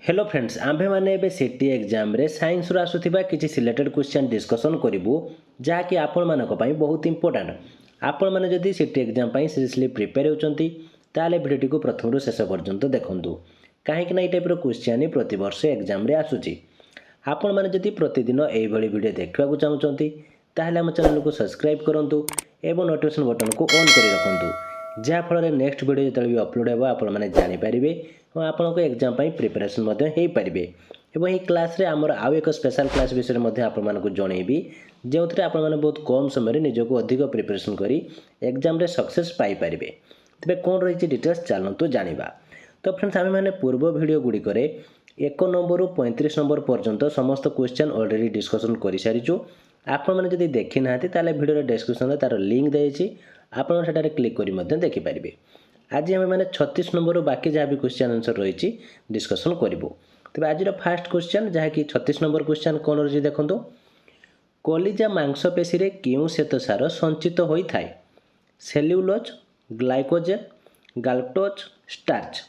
Hello friends आम्भे माने एबे सीटी एग्जाम रे साइंस रो आसुथिबा किछि सिलेक्टेड क्वेश्चन डिस्कशन करिवु जाकि आपण मानक पई बहुत इंपोर्टेंट। आपण माने जदि सीटी एग्जाम पई सीरियसली प्रिपेयर होचंती ताले भिडियो को प्रथम रु शेष पर्यंत देखंतु काहे कि ना ई टाइप रो क्वेश्चन ही प्रति वर्ष एग्जाम रे आसुची। आपण माने जदि प्रतिदिन एई भली वीडियो देखबा को चाहउचंती ताले हम चैनल को सब्सक्राइब करंतु एवं नोटिफिकेशन बटन को ऑन करि रखंतु जहाँ फल नेक्स्ट वीडियो जो भी अपलोड हो आपने जानीपारे और आपको एग्जाम प्रिपरेशन हो पारे। और ये क्लास रे आमर आउ एक स्पेशल क्लास विषय में आपको जनइबी जो थे आप बहुत कम समय निजक अधिक प्रिपरेशन कर एग्जाम रे सक्सेस पाइपर। तेज कौन रही डिटेल्स चलतु जाना। तो फ्रेंड्स आम मैंने पूर्व वीडियो गुड़िक 1 नंबर रु 35 नंबर पर्यंत समस्त क्वेश्चन ऑलरेडी डिस्कसन कर सारीचु। आपने जब देखी ना भिडियो डिस्क्रिप्शन में तार लिंक देती आपड़ से क्लिक कर देखिपारे। आज आम मैंने 36 नंबर बाकी जहाँ भी क्वेश्चन आंसर रही डिस्कसन करूँ। तेज आज फास्ट क्वेश्चन जहाँकि 36 नंबर क्वेश्चन कौन रही देखो कलिजा मांसपेशी रे क्यों श्वेतसार संचित होता है? Cellulose, glycogen, galactose, starch.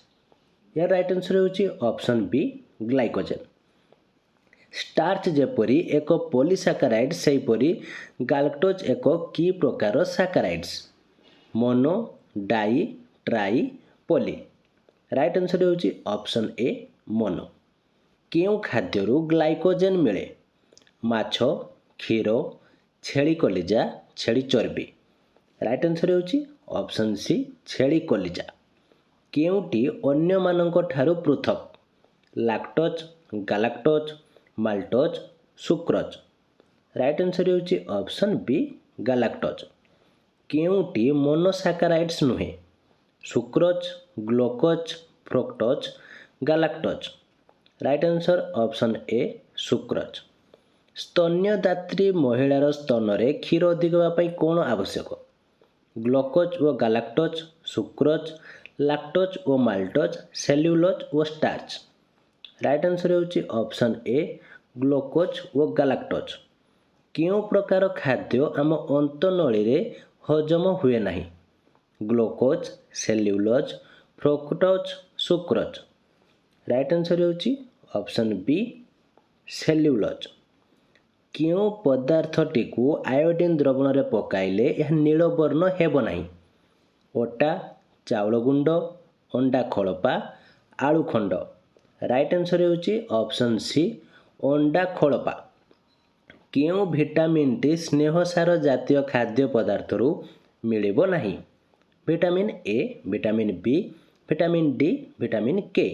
यार राइट आंसर होची ऑप्शन बी ग्लाइकोजेन। स्टार्च जेपरी एक पॉलीसाकाराइड सेहीपरी गाल्क्टोज एक की प्रकार saccharides mono, di, tri, poly. Right answer होची ऑप्शन ए मोनो। केउ खाद्यरु ग्लाइकोजेन मिले? माछ, क्षीर, छेली कलिजा, छेली चर्बी। राइट आंसर होची ऑप्शन सी छेली कलिजा। केउटी अन्य मानक ठारू पृथक? Lactose, galactose, maltose, sucrose. Right answer होची ऑप्शन बी गालाक्टोज। केउटी मोनोसाकाराइड्स नुहे? Sucrose, glucose, fructose, galactose. Right answer option A sucrose. स्तन्यदात्री महिलार स्तन क्षीर अधिक होगापी कौन आवश्यक? ग्लूकोज व गालाक्टोज, सुक्रोज, लैक्टोज व माल्टोज, सेल्युलोज व स्टार्च। राइट आंसर होची ऑप्शन ए ग्लूकोज व गालाक्टोज। क्यों प्रकार खाद्य आम अंतनली रे हजम हुए नहीं? Glucose, cellulose, fructose, sucrose. Right answer होची ऑप्शन बी सेल्युलोज। क्यों पदार्थटी को आयोडीन द्रवण रे पकाइले यह नील वर्ण हेब नहीं? ओटा, चाउल गुंड, अंडा खोलपा, आलू खंड। राइट आंसर होची ऑप्शन सी अंडा खोलपा। क्यों विटामिन टी स्नेहसार जातीय खाद्य पदार्थ रु मिलिबो नहीं? Vitamin A, vitamin B, vitamin D, vitamin K.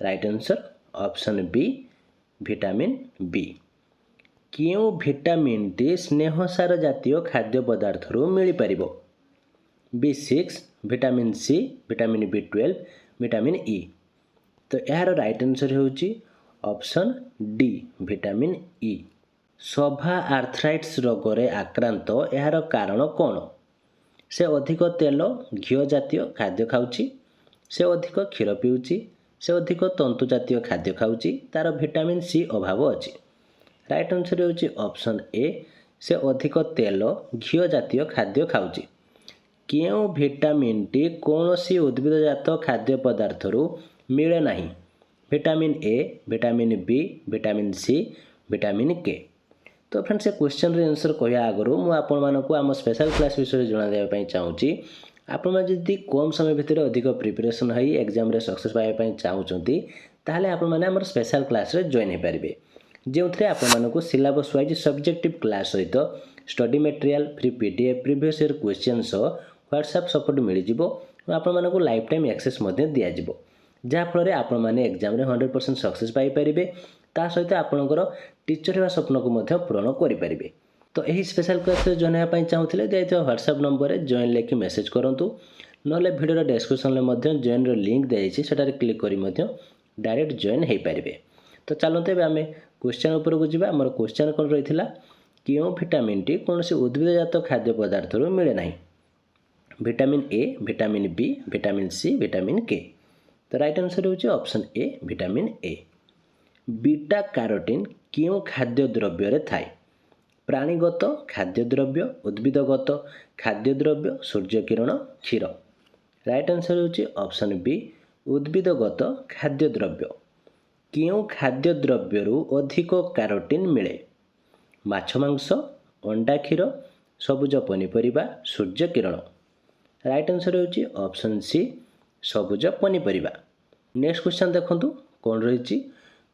Right answer option B vitamin B. क्यों विटामिन टी स्नेहसार जातीय खाद्य पदार्थ रु मिल परिबो? B6, vitamin C, vitamin B12, vitamin E. तो यार राइट आंसर होची ऑप्शन डी विटामिन ई। सभा आर्थराइटिस रोग रे आक्रांत यार कारण कौन? से अधिक तेल घी जातीय खाद्य खाऊची, से अधिक क्षीर पीऊची, से अधिक तंतु जातीय खाद्य खाऊची, तार विटामिन सी अभाव अच्छी। राइट आंसर होची ऑप्शन ए से अधिक तेल घी जातीय खाद्य खाऊची। क्यों विटामिन टी कौन सी उद्भिदजात खाद्य पदार्थ रु मिले नहीं? Vitamin A, vitamin B, vitamin C, vitamin K. तो फ्रेंड्स ये क्वेश्चन रे आंसर कहया आगरो मु आपण मानकु आम स्पेशल क्लास विषय जणा देबा पई चाहूची। आपण जदि कम समय भितर अधिक प्रिपरेशन है एग्जाम रे सक्सेस पाइबा चाहूँगी ताहले आपण माने हमर स्पेशल क्लास रे जॉइन हो पारे जो थे आपण मानकु सिलेबस वाइज सब्जेक्टिव क्लास सहित study material free PDF previous year question WhatsApp support मिल जिवो और आपण मानकु लाइफ टाइम एक्सेस मध्य दिया जिवो जहाँ फल आपण माने एग्जाम रे 100% सक्सेस पाई पारिबे ता सहित आपणकर टीचर होगा स्वप्न को मध्य पूरण करें। तो यही स्पेशल क्लास रे जॉइन होगा चाहूँगे दिखाई व्हाट्सएप नंबर रे जॉइन लिखि मेसेज करूँ ना भिडियो डिस्क्रिप्शन में जॉइन लिंक देती से क्लिक कर डायरेक्ट जॉइन हो पारे। तो चलते आम क्वेश्चन उपर को जावा। आमर क्वेश्चन कौन रही है क्यों विटामिन टी कौन सी उद्भिदजात खाद्य पदार्थ मिले नहीं? Vitamin A, vitamin B, vitamin C, vitamin K. तो राइट आंसर होची option A vitamin A. Beta carotene क्यों खाद्य द्रव्य रे थाए? प्राणीगत खाद्य द्रव्य, उद्भिदगत खाद्य द्रव्य, सूर्य किरण, क्षीर। राइट आंसर होची ऑप्शन बी उद्भिदगत खाद्य द्रव्य। କେଉଁ ଖାଦ୍ୟଦ୍ରବ୍ୟରୁ ଅଧିକ କାରୋଟିନ୍ ମିଳେ? ମାଛ ମାଂସ, ଅଣ୍ଡା କ୍ଷୀର, ସବୁଜ ପନିପରିବା, ସୂର୍ଯ୍ୟ କିରଣ। ରାଇଟ୍ ଆନ୍ସର୍ ହେଉଛି ଅପସନ୍ ସି ସବୁଜ ପନିପରିବା। ନେକ୍ସଟ କ୍ୱେଶ୍ଚନ୍ ଦେଖନ୍ତୁ କ'ଣ ରହିଛି।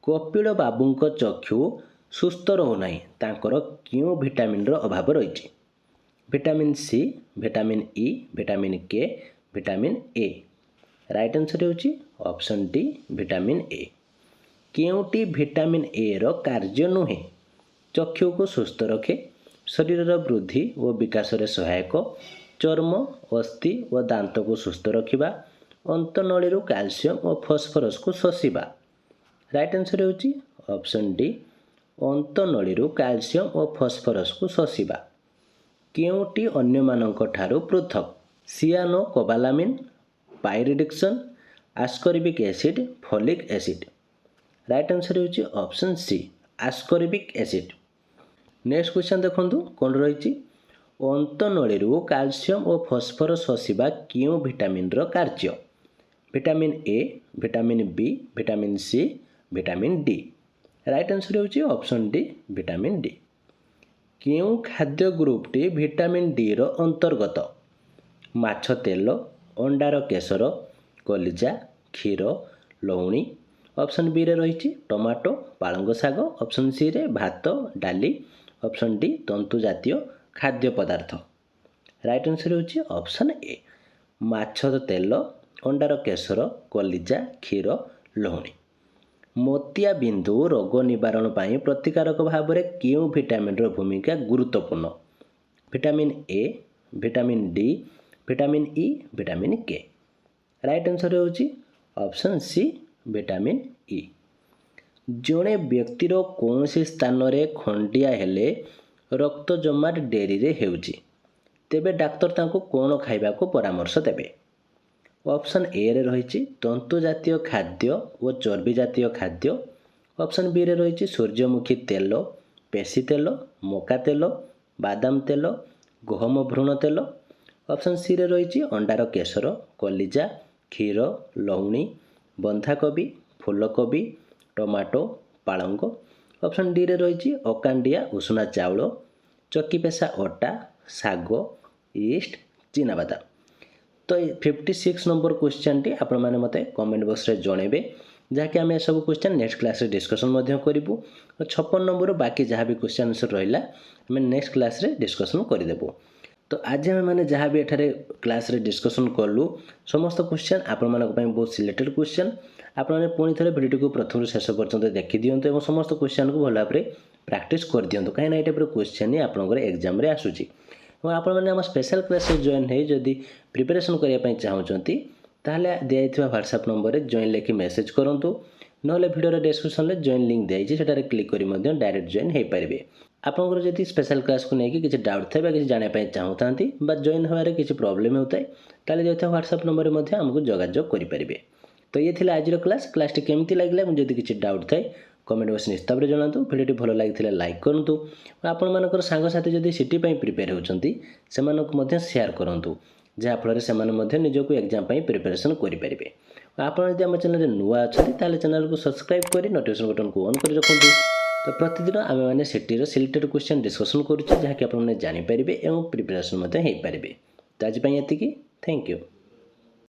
କପିଳ ବାବୁଙ୍କ ଚକ୍ଷୁ ସୁସ୍ଥ ରହୁନାହିଁ, ତାଙ୍କର କେଉଁ ଭିଟାମିନ୍ର ଅଭାବ ରହିଛି? Vitamin C, vitamin E, vitamin K, vitamin A. Right answer ହେଉଛି ଅପସନ୍ ଡି ଭିଟାମିନ୍ ଏ। କେଉଁଟି ଭିଟାମିନ୍ ଏର କାର୍ଯ୍ୟ ନୁହେଁ? ଚକ୍ଷୁକୁ ସୁସ୍ଥ ରଖେ, ଶରୀରର ବୃଦ୍ଧି ଓ ବିକାଶରେ ସହାୟକ, ଚର୍ମ, ଅସ୍ଥି ଓ ଦାନ୍ତକୁ ସୁସ୍ଥ ରଖିବା, ଅନ୍ତନଳୀରୁ କ୍ୟାଲସିୟମ୍ ଓ ଫସ୍ଫରସକୁ ଶୋଷିବା। ରାଇଟ୍ ଆନ୍ସର୍ ହେଉଛି ଅପସନ୍ ଡି ଅନ୍ତନଳୀରୁ କ୍ୟାଲସିୟମ୍ ଓ ଫସ୍ଫରସକୁ ଶୋଷିବା। କେଉଁଟି ଅନ୍ୟମାନଙ୍କ ଠାରୁ ପୃଥକ୍? Cyanocobalamin, pyridoxine, ascorbic acid, folic acid. Right answer ହେଉଛି option C ascorbic acid. Next question ଦେଖନ୍ତୁ କ'ଣ ରହିଛି। ଅନ୍ତନଳୀରୁ କ୍ୟାଲସିୟମ୍ ଓ ଫସ୍ଫରସ୍ ଶୋଷିବା କେଉଁ ଭିଟାମିନ୍ର କାର୍ଯ୍ୟ? Vitamin A, vitamin B, vitamin C, vitamin D. Right answer ହେଉଛି ଅପସନ୍ ଡି ଭିଟାମିନ୍ ଡି। କେଉଁ ଖାଦ୍ୟ ଗ୍ରୁପଟି vitamin ଡିର ଅନ୍ତର୍ଗତ? ମାଛ ତେଲ, ଅଣ୍ଡାର କେଶର, କଲିଜା, କ୍ଷୀର, ଲହୁଣୀ। ଅପସନ୍ ବିରେ ରହିଛି ଟମାଟୋ, ପାଳଙ୍ଗ ଶାଗ। ଅପସନ୍ ସିରେ ଭାତ, ଡାଲି। ଅପସନ୍ ଡି ତନ୍ତୁ ଜାତୀୟ ଖାଦ୍ୟ ପଦାର୍ଥ। ରାଇଟ୍ ଆନ୍ସର୍ ହେଉଛି ଅପସନ୍ ଏ ମାଛ ତେଲ, ଅଣ୍ଡାର କେଶର, କଲିଜା, କ୍ଷୀର, ଲହୁଣୀ। ମୋତିଆବିନ୍ଦୁ ରୋଗ ନିବାରଣ ପାଇଁ ପ୍ରତିକାରକ ଭାବରେ କେଉଁ ଭିଟାମିନ୍ର ଭୂମିକା ଗୁରୁତ୍ୱପୂର୍ଣ୍ଣ? Vitamin A, vitamin D, vitamin E, vitamin K. Right answer ହେଉଛି ଅପସନ୍ ସି ଭିଟାମିନ୍ ଇ। ଜଣେ ବ୍ୟକ୍ତିର କୌଣସି ସ୍ଥାନରେ ଖଣ୍ଡିଆ ହେଲେ ରକ୍ତ ଜମାଟ ଡେରିରେ ହେଉଛି, ତେବେ ଡାକ୍ତର ତାଙ୍କୁ କ'ଣ ଖାଇବାକୁ ପରାମର୍ଶ ଦେବେ? ଅପସନ୍ ଏରେ ରହିଛି ତନ୍ତୁ ଜାତୀୟ ଖାଦ୍ୟ ଓ ଚର୍ବି ଜାତୀୟ ଖାଦ୍ୟ। ଅପସନ୍ ବିରେ ରହିଛି ସୂର୍ଯ୍ୟମୁଖୀ ତେଲ, ପେଶୀ ତେଲ, ମକା ତେଲ, ବାଦାମ ତେଲ, ଗହମ ଭ୍ରୂଣ ତେଲ। ଅପସନ୍ ସିରେ ରହିଛି ଅଣ୍ଡାର କେଶର, କଲିଜା, କ୍ଷୀର, ଲହୁଣୀ, ବନ୍ଧାକୋବି, ଫୁଲକୋବି, ଟମାଟୋ, ପାଳଙ୍ଗ। ଅପସନ୍ ଡିରେ ରହିଛି ଅକାଣ୍ଡିଆ ଉଷୁନା ଚାଉଳ, ଚକିପେଶା ଅଟା, ଶାଗ, ଇଷ୍ଟ, ଚିନାବାଦାମ। ତ 56 ନମ୍ବର କ୍ୱେଶ୍ଚନ୍ଟି ଆପଣମାନେ ମୋତେ କମେଣ୍ଟ ବକ୍ସରେ ଜଣାଇବେ, ଯାହାକି ଆମେ ଏସବୁ କ୍ୱେଶ୍ଚନ୍ ନେକ୍ସଟ କ୍ଲାସ୍ରେ ଡିସ୍କସନ୍ ମଧ୍ୟ କରିବୁ। 56 ନମ୍ବରରୁ ବାକି ଯାହା ବି କ୍ୱେଶ୍ଚନ୍ ଆନ୍ସର୍ ରହିଲା ଆମେ ନେକ୍ସଟ କ୍ଲାସ୍ରେ ଡିସ୍କସନ୍ କରିଦେବୁ। ତ ଆଜି ଆମେମାନେ ଯାହା ବି ଏଠାରେ କ୍ଲାସ୍ରେ ଡିସ୍କସନ୍ କଲୁ ସମସ୍ତ କ୍ୱେଶ୍ଚନ୍ ଆପଣମାନଙ୍କ ପାଇଁ ବହୁତ ସିଲେକ୍ଟେଡ୍ କ୍ୱେଶ୍ଚନ୍। ଆପଣମାନେ ପୁଣି ଥରେ ଭିଡ଼ିଓଟିକୁ ପ୍ରଥମରୁ ଶେଷ ପର୍ଯ୍ୟନ୍ତ ଦେଖିଦିଅନ୍ତୁ ଏବଂ ସମସ୍ତ କ୍ୱେଶ୍ଚନ୍କୁ ଭଲ ଭାବରେ ପ୍ରାକ୍ଟିସ୍ କରିଦିଅନ୍ତୁ, କାହିଁକିନା ଏଇ ଟାଇପ୍ର କ୍ୱେଶ୍ଚନ୍ ହିଁ ଆପଣଙ୍କର ଏକ୍ଜାମ୍ରେ ଆସୁଛି। ଏବଂ ଆପଣମାନେ ଆମ ସ୍ପେଶାଲ୍ କ୍ଲାସ୍ରେ ଜଏନ୍ ହେଇ ଯଦି ପ୍ରିପାରେସନ୍ କରିବା ପାଇଁ ଚାହୁଁଛନ୍ତି ତାହେଲେ ଦିଆଯାଇଥିବା ହ୍ୱାଟ୍ସଆପ୍ ନମ୍ବରରେ ଜଏନ୍ ଲେଖି ମେସେଜ୍ କରନ୍ତୁ, ନହେଲେ ଭିଡ଼ିଓର ଡେସ୍କ୍ରିପ୍ସନ୍ରେ ଜଏନ୍ ଲିଙ୍କ୍ ଦିଆଯାଇଛି, ସେଠାରେ କ୍ଲିକ୍ କରି ମଧ୍ୟ ଡାଇରେକ୍ଟ ଜଏନ୍ ହୋଇପାରିବେ। ଆପଣଙ୍କର ଯଦି ସ୍ପେଶାଲ୍ କ୍ଲାସ୍କୁ ନେଇକି କିଛି ଡାଉଟ୍ ଥାଏ ବା କିଛି ଜାଣିବା ପାଇଁ ଚାହୁଁଥାନ୍ତି ବା ଜଏନ୍ ହେବାରେ କିଛି ପ୍ରୋବ୍ଲେମ୍ ହେଉଥାଏ ତାହେଲେ ଯାଇଥିବା ହ୍ୱାଟ୍ସଆପ୍ ନମ୍ବରରେ ମଧ୍ୟ ଆମକୁ ଯୋଗାଯୋଗ କରିପାରିବେ। ତ ଇଏ ଥିଲା ଆଜିର କ୍ଲାସ୍ଟି କେମିତି ଲାଗିଲା ଏବଂ ଯଦି କିଛି ଡାଉଟ୍ ଥାଏ କମେଣ୍ଟ ବକ୍ସ ନିଶ୍ଚିତ ଭାବରେ ଜଣାନ୍ତୁ। ଭିଡ଼ିଓଟି ଭଲ ଲାଗିଥିଲେ ଲାଇକ୍ କରନ୍ତୁ। ଆପଣମାନଙ୍କର ସାଙ୍ଗସାଥି ଯଦି ସିଟି ପାଇଁ ପ୍ରିପେୟାର ହେଉଛନ୍ତି ସେମାନଙ୍କୁ ମଧ୍ୟ ସେୟାର କରନ୍ତୁ, ଯାହାଫଳରେ ସେମାନେ ମଧ୍ୟ ନିଜକୁ ଏକ୍ଜାମ୍ ପାଇଁ ପ୍ରିପାରେସନ୍ କରିପାରିବେ। ଆପଣ ଯଦି ଆମ ଚ୍ୟାନେଲରେ ନୂଆ ଅଛନ୍ତି ତାହେଲେ ଚ୍ୟାନେଲକୁ ସବସ୍କ୍ରାଇବ୍ କରି ନୋଟିଫିକେସନ୍ ବଟନ୍କୁ ଅନ୍ କରି ରଖନ୍ତୁ। ତ ପ୍ରତିଦିନ ଆମେମାନେ ସିଟିର ସିଲେକ୍ଟେଡ୍ କ୍ୱେଶ୍ଚନ୍ ଡିସ୍କସନ୍ କରୁଛୁ, ଯାହାକି ଆପଣମାନେ ଜାଣିପାରିବେ ଏବଂ ପ୍ରିପାରେସନ୍ ମଧ୍ୟ ହୋଇପାରିବେ। ତ ଆଜି ପାଇଁ ଏତିକି। Thank you.